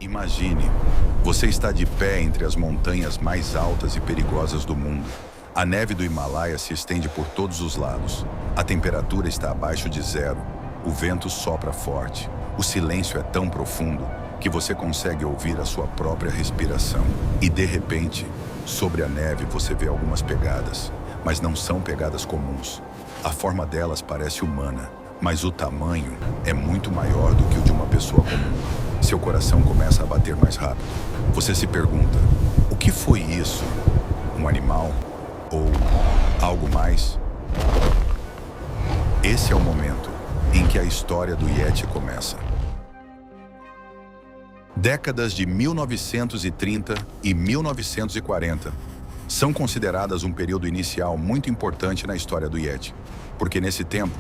Imagine, você está de pé entre as montanhas mais altas e perigosas do mundo. A neve do Himalaia se estende por todos os lados. A temperatura está abaixo de zero. O vento sopra forte. O silêncio é tão profundo que você consegue ouvir a sua própria respiração. E de repente, sobre a neve você vê algumas pegadas, mas não são pegadas comuns. A forma delas parece humana, mas o tamanho é muito maior do que o de uma pessoa comum. Seu coração começa a bater mais rápido. Você se pergunta, o que foi isso? Um animal? Ou algo mais? Esse é o momento em que a história do Yeti começa. Décadas de 1930 e 1940 são consideradas um período inicial muito importante na história do Yeti, porque nesse tempo,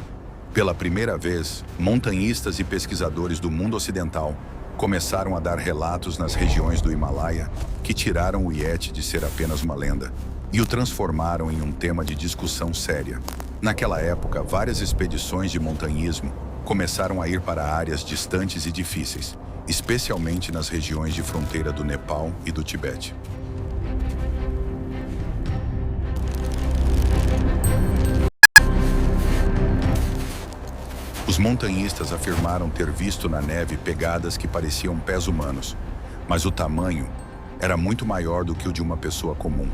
pela primeira vez, montanhistas e pesquisadores do mundo ocidental começaram a dar relatos nas regiões do Himalaia que tiraram o Yeti de ser apenas uma lenda e o transformaram em um tema de discussão séria. Naquela época, várias expedições de montanhismo começaram a ir para áreas distantes e difíceis, especialmente nas regiões de fronteira do Nepal e do Tibete. Os montanhistas afirmaram ter visto na neve pegadas que pareciam pés humanos, mas o tamanho era muito maior do que o de uma pessoa comum.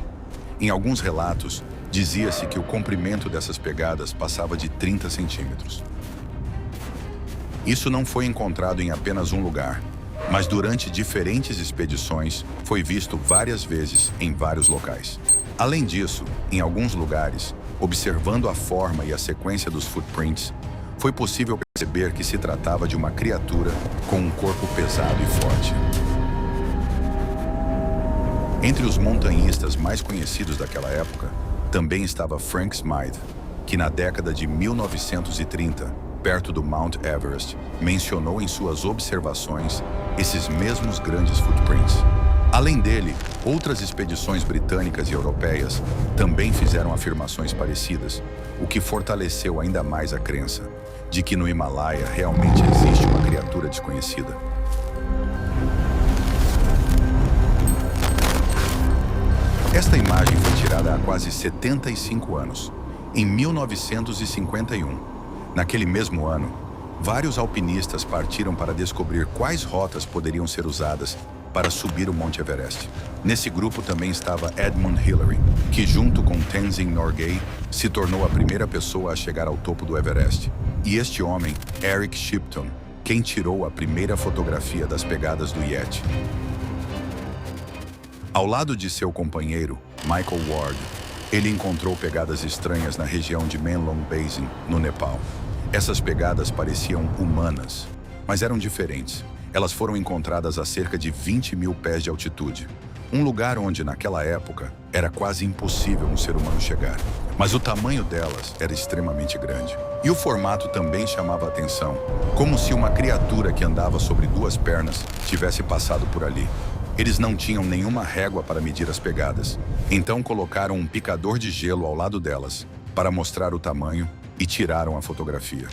Em alguns relatos, dizia-se que o comprimento dessas pegadas passava de 30 centímetros. Isso não foi encontrado em apenas um lugar, mas durante diferentes expedições foi visto várias vezes em vários locais. Além disso, em alguns lugares, observando a forma e a sequência dos footprints, foi possível perceber que se tratava de uma criatura com um corpo pesado e forte. Entre os montanhistas mais conhecidos daquela época, também estava Frank Smythe, que na década de 1930, perto do Mount Everest, mencionou em suas observações esses mesmos grandes footprints. Além dele, outras expedições britânicas e europeias também fizeram afirmações parecidas, o que fortaleceu ainda mais a crença de que no Himalaia realmente existe uma criatura desconhecida. Esta imagem foi tirada há quase 75 anos, em 1951. Naquele mesmo ano, vários alpinistas partiram para descobrir quais rotas poderiam ser usadas para subir o Monte Everest. Nesse grupo também estava Edmund Hillary, que junto com Tenzing Norgay se tornou a primeira pessoa a chegar ao topo do Everest. E este homem, Eric Shipton, quem tirou a primeira fotografia das pegadas do Yeti. Ao lado de seu companheiro, Michael Ward, ele encontrou pegadas estranhas na região de Menlong Basin, no Nepal. Essas pegadas pareciam humanas, mas eram diferentes. Elas foram encontradas a cerca de 20 mil pés de altitude, um lugar onde, naquela época, era quase impossível um ser humano chegar. Mas o tamanho delas era extremamente grande. E o formato também chamava a atenção, como se uma criatura que andava sobre duas pernas tivesse passado por ali. Eles não tinham nenhuma régua para medir as pegadas, então colocaram um picador de gelo ao lado delas para mostrar o tamanho e tiraram a fotografia.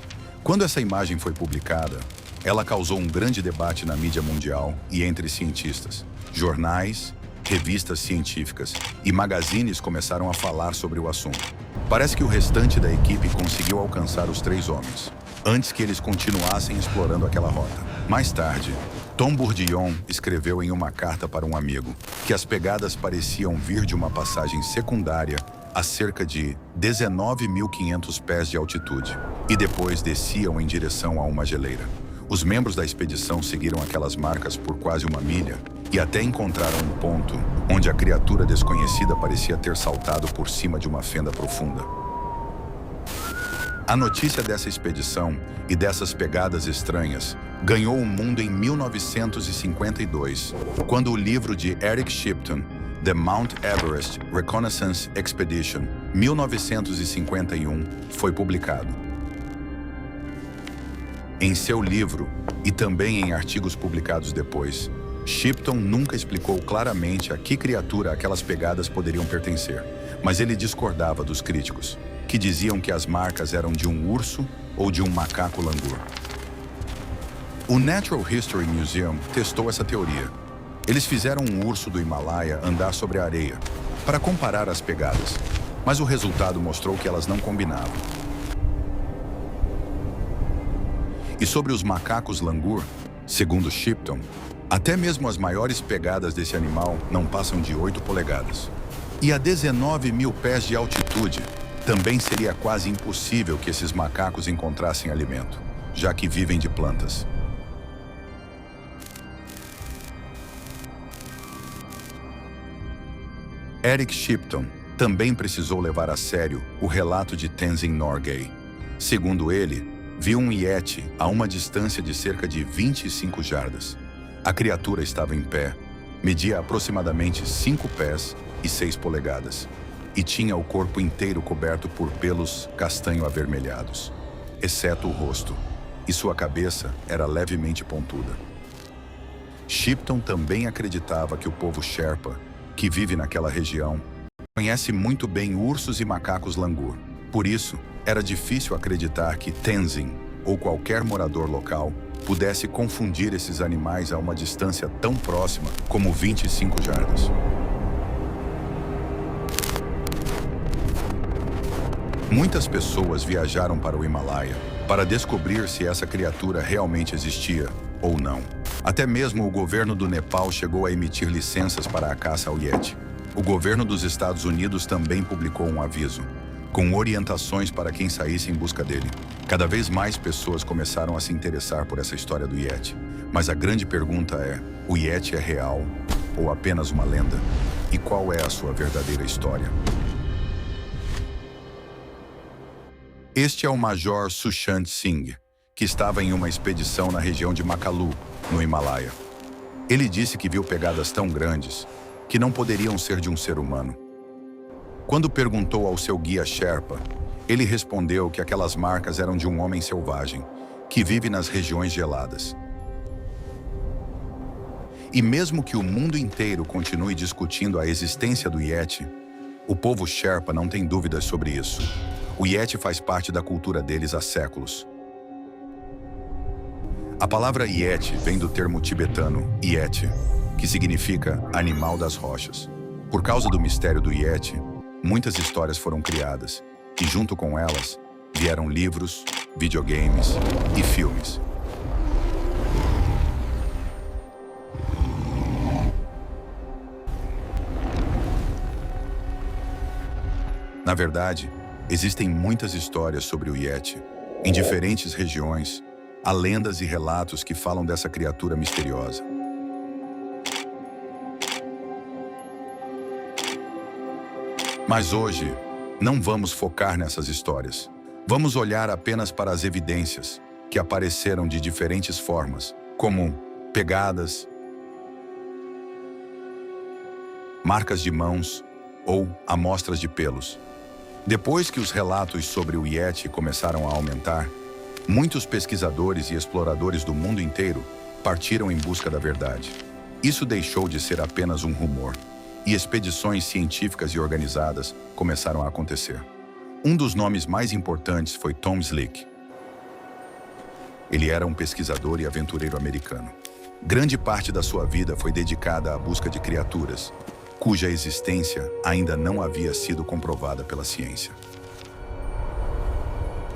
Quando essa imagem foi publicada, ela causou um grande debate na mídia mundial e entre cientistas. Jornais, revistas científicas e magazines começaram a falar sobre o assunto. Parece que o restante da equipe conseguiu alcançar os três homens, antes que eles continuassem explorando aquela rota. Mais tarde, Tom Bourdillon escreveu em uma carta para um amigo que as pegadas pareciam vir de uma passagem secundária a cerca de 19.500 pés de altitude e depois desciam em direção a uma geleira. Os membros da expedição seguiram aquelas marcas por quase uma milha e até encontraram um ponto onde a criatura desconhecida parecia ter saltado por cima de uma fenda profunda. A notícia dessa expedição e dessas pegadas estranhas ganhou o mundo em 1952, quando o livro de Eric Shipton, The Mount Everest Reconnaissance Expedition, 1951, foi publicado. Em seu livro, e também em artigos publicados depois, Shipton nunca explicou claramente a que criatura aquelas pegadas poderiam pertencer, mas ele discordava dos críticos, que diziam que as marcas eram de um urso ou de um macaco langur. O Natural History Museum testou essa teoria. Eles fizeram um urso do Himalaia andar sobre a areia para comparar as pegadas, mas o resultado mostrou que elas não combinavam. E sobre os macacos langur, segundo Shipton, até mesmo as maiores pegadas desse animal não passam de 8 polegadas. E a 19 mil pés de altitude, também seria quase impossível que esses macacos encontrassem alimento, já que vivem de plantas. Eric Shipton também precisou levar a sério o relato de Tenzin Norgay. Segundo ele, viu um Yeti a uma distância de cerca de 25 jardas. A criatura estava em pé, media aproximadamente 5 pés e 6 polegadas, e tinha o corpo inteiro coberto por pelos castanho-avermelhados, exceto o rosto, e sua cabeça era levemente pontuda. Shipton também acreditava que o povo Sherpa, que vive naquela região, conhece muito bem ursos e macacos langur. Por isso, era difícil acreditar que Tenzin, ou qualquer morador local, pudesse confundir esses animais a uma distância tão próxima como 25 jardas. Muitas pessoas viajaram para o Himalaia para descobrir se essa criatura realmente existia ou não. Até mesmo o governo do Nepal chegou a emitir licenças para a caça ao Yeti. O governo dos Estados Unidos também publicou um aviso, com orientações para quem saísse em busca dele. Cada vez mais pessoas começaram a se interessar por essa história do Yeti. Mas a grande pergunta é, o Yeti é real ou apenas uma lenda? E qual é a sua verdadeira história? Este é o Major Sushant Singh, que estava em uma expedição na região de Makalu, no Himalaia. Ele disse que viu pegadas tão grandes que não poderiam ser de um ser humano. Quando perguntou ao seu guia Sherpa, ele respondeu que aquelas marcas eram de um homem selvagem, que vive nas regiões geladas. E mesmo que o mundo inteiro continue discutindo a existência do Yeti, o povo Sherpa não tem dúvidas sobre isso. O Yeti faz parte da cultura deles há séculos. A palavra Yeti vem do termo tibetano Yeti, que significa animal das rochas. Por causa do mistério do Yeti, muitas histórias foram criadas, e junto com elas, vieram livros, videogames e filmes. Na verdade, existem muitas histórias sobre o Yeti. Em diferentes regiões, há lendas e relatos que falam dessa criatura misteriosa. Mas hoje, não vamos focar nessas histórias. Vamos olhar apenas para as evidências que apareceram de diferentes formas, como pegadas, marcas de mãos ou amostras de pelos. Depois que os relatos sobre o Yeti começaram a aumentar, muitos pesquisadores e exploradores do mundo inteiro partiram em busca da verdade. Isso deixou de ser apenas um rumor, e expedições científicas e organizadas começaram a acontecer. Um dos nomes mais importantes foi Tom Slick. Ele era um pesquisador e aventureiro americano. Grande parte da sua vida foi dedicada à busca de criaturas, cuja existência ainda não havia sido comprovada pela ciência.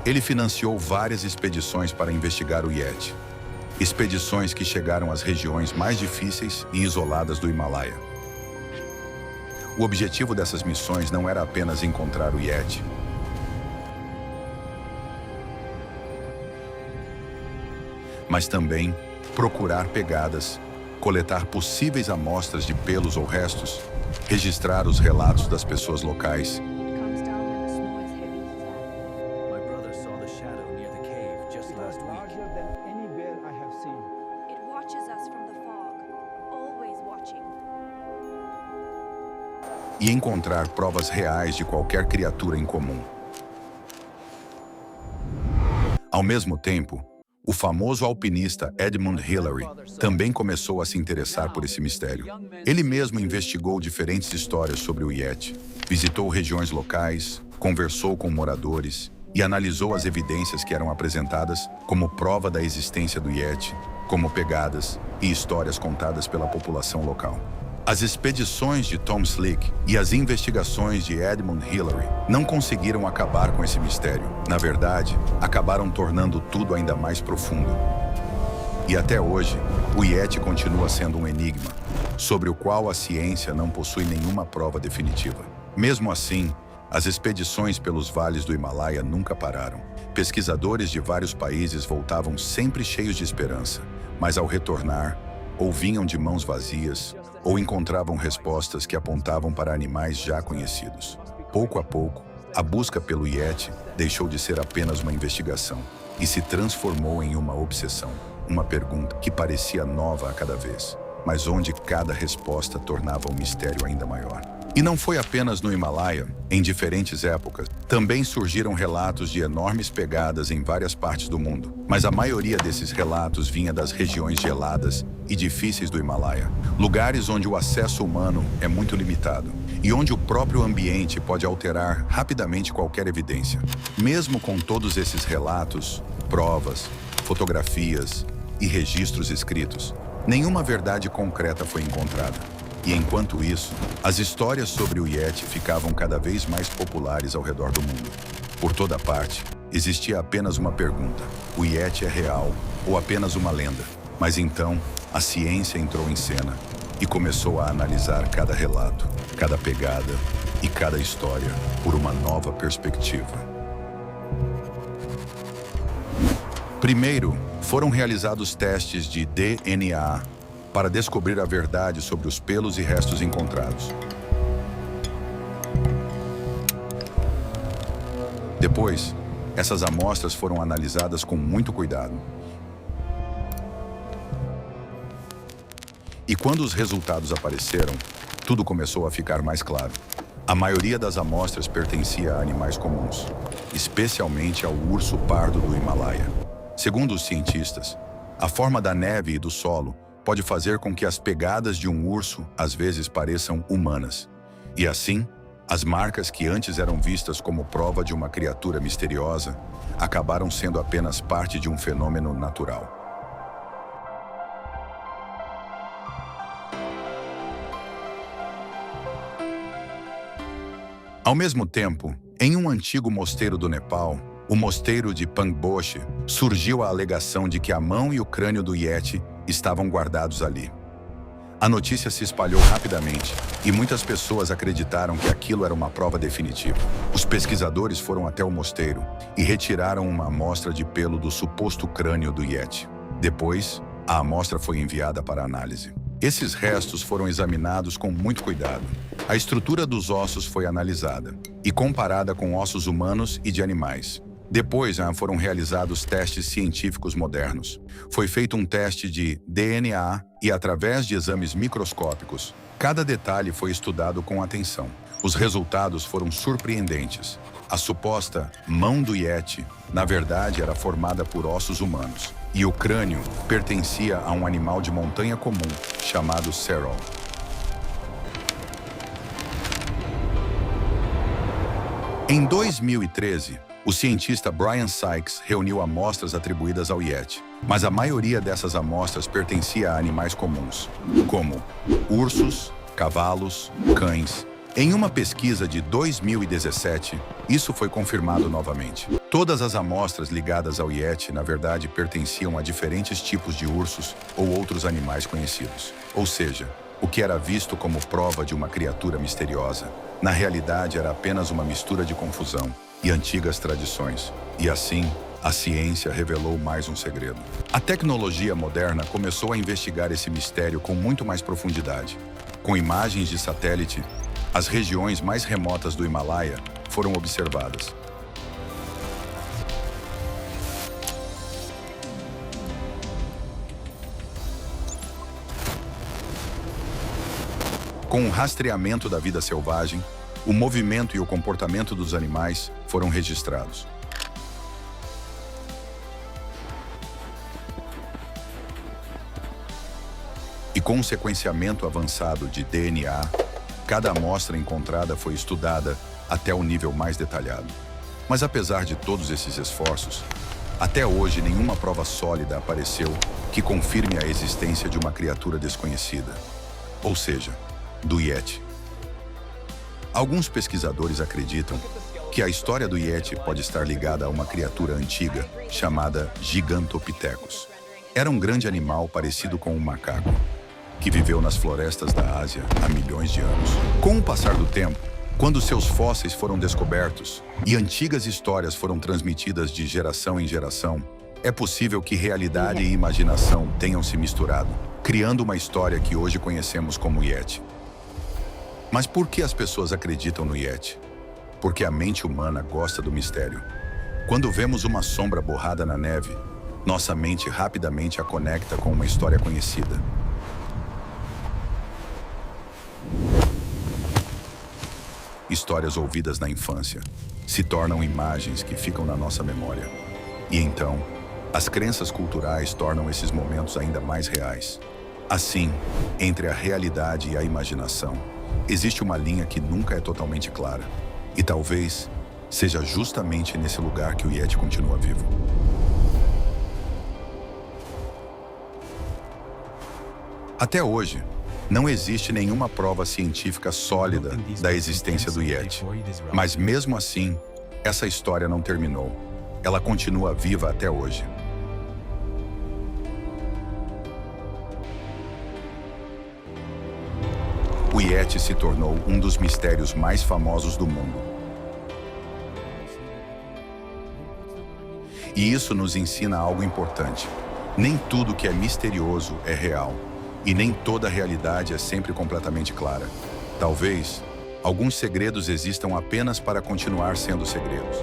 Ele financiou várias expedições para investigar o Yeti. Expedições que chegaram às regiões mais difíceis e isoladas do Himalaia. O objetivo dessas missões não era apenas encontrar o Yeti, mas também procurar pegadas, coletar possíveis amostras de pelos ou restos, registrar os relatos das pessoas locais e encontrar provas reais de qualquer criatura incomum. Ao mesmo tempo, o famoso alpinista Edmund Hillary também começou a se interessar por esse mistério. Ele mesmo investigou diferentes histórias sobre o Yeti, visitou regiões locais, conversou com moradores e analisou as evidências que eram apresentadas como prova da existência do Yeti como pegadas e histórias contadas pela população local. As expedições de Tom Slick e as investigações de Edmund Hillary não conseguiram acabar com esse mistério. Na verdade, acabaram tornando tudo ainda mais profundo. E até hoje, o Yeti continua sendo um enigma, sobre o qual a ciência não possui nenhuma prova definitiva. Mesmo assim, as expedições pelos vales do Himalaia nunca pararam. Pesquisadores de vários países voltavam sempre cheios de esperança, mas ao retornar, ou vinham de mãos vazias, ou encontravam respostas que apontavam para animais já conhecidos. Pouco a pouco, a busca pelo Yeti deixou de ser apenas uma investigação e se transformou em uma obsessão. Uma pergunta que parecia nova a cada vez, mas onde cada resposta tornava o mistério ainda maior. E não foi apenas no Himalaia. Em diferentes épocas, também surgiram relatos de enormes pegadas em várias partes do mundo. Mas a maioria desses relatos vinha das regiões geladas e difíceis do Himalaia. Lugares onde o acesso humano é muito limitado e onde o próprio ambiente pode alterar rapidamente qualquer evidência. Mesmo com todos esses relatos, provas, fotografias e registros escritos, nenhuma verdade concreta foi encontrada. E enquanto isso, as histórias sobre o Yeti ficavam cada vez mais populares ao redor do mundo. Por toda parte, existia apenas uma pergunta: o Yeti é real ou apenas uma lenda? Mas então, a ciência entrou em cena e começou a analisar cada relato, cada pegada e cada história por uma nova perspectiva. Primeiro, foram realizados testes de DNA para descobrir a verdade sobre os pelos e restos encontrados. Depois, essas amostras foram analisadas com muito cuidado. E quando os resultados apareceram, tudo começou a ficar mais claro. A maioria das amostras pertencia a animais comuns, especialmente ao urso pardo do Himalaia. Segundo os cientistas, a forma da neve e do solo pode fazer com que as pegadas de um urso às vezes pareçam humanas. E assim, as marcas que antes eram vistas como prova de uma criatura misteriosa acabaram sendo apenas parte de um fenômeno natural. Ao mesmo tempo, em um antigo mosteiro do Nepal, o mosteiro de Pangboche, surgiu a alegação de que a mão e o crânio do Yeti estavam guardados ali. A notícia se espalhou rapidamente e muitas pessoas acreditaram que aquilo era uma prova definitiva. Os pesquisadores foram até o mosteiro e retiraram uma amostra de pelo do suposto crânio do Yeti. Depois, a amostra foi enviada para análise. Esses restos foram examinados com muito cuidado. A estrutura dos ossos foi analisada e comparada com ossos humanos e de animais. Depois, foram realizados testes científicos modernos. Foi feito um teste de DNA e, através de exames microscópicos, cada detalhe foi estudado com atenção. Os resultados foram surpreendentes. A suposta mão do Yeti, na verdade, era formada por ossos humanos, e o crânio pertencia a um animal de montanha comum, chamado serow. Em 2013, o cientista Brian Sykes reuniu amostras atribuídas ao Yeti, mas a maioria dessas amostras pertencia a animais comuns, como ursos, cavalos, cães. Em uma pesquisa de 2017, isso foi confirmado novamente. Todas as amostras ligadas ao Yeti, na verdade, pertenciam a diferentes tipos de ursos ou outros animais conhecidos. Ou seja, o que era visto como prova de uma criatura misteriosa, na realidade era apenas uma mistura de confusão e antigas tradições. E assim, a ciência revelou mais um segredo. A tecnologia moderna começou a investigar esse mistério com muito mais profundidade. Com imagens de satélite, as regiões mais remotas do Himalaia foram observadas. Com o rastreamento da vida selvagem, o movimento e o comportamento dos animais foram registrados. E com um sequenciamento avançado de DNA, cada amostra encontrada foi estudada até o nível mais detalhado. Mas apesar de todos esses esforços, Até hoje, nenhuma prova sólida apareceu que confirme a existência de uma criatura desconhecida, ou seja, do Yeti. Alguns pesquisadores acreditam que a história do Yeti pode estar ligada a uma criatura antiga chamada Gigantopithecus. Era um grande animal parecido com um macaco, que viveu nas florestas da Ásia há milhões de anos. Com o passar do tempo, quando seus fósseis foram descobertos e antigas histórias foram transmitidas de geração em geração, é possível que realidade e imaginação tenham se misturado, criando uma história que hoje conhecemos como Yeti. Mas por que as pessoas acreditam no Yeti? Porque a mente humana gosta do mistério. Quando vemos uma sombra borrada na neve, nossa mente rapidamente a conecta com uma história conhecida. Histórias ouvidas na infância se tornam imagens que ficam na nossa memória. E então, as crenças culturais tornam esses momentos ainda mais reais. Assim, entre a realidade e a imaginação, existe uma linha que nunca é totalmente clara. E talvez seja justamente nesse lugar que o Yeti continua vivo. Até hoje, não existe nenhuma prova científica sólida da existência do Yeti. Mas mesmo assim, essa história não terminou. Ela continua viva até hoje. O Yeti se tornou um dos mistérios mais famosos do mundo. E isso nos ensina algo importante. Nem tudo que é misterioso é real. E nem toda a realidade é sempre completamente clara. Talvez, alguns segredos existam apenas para continuar sendo segredos.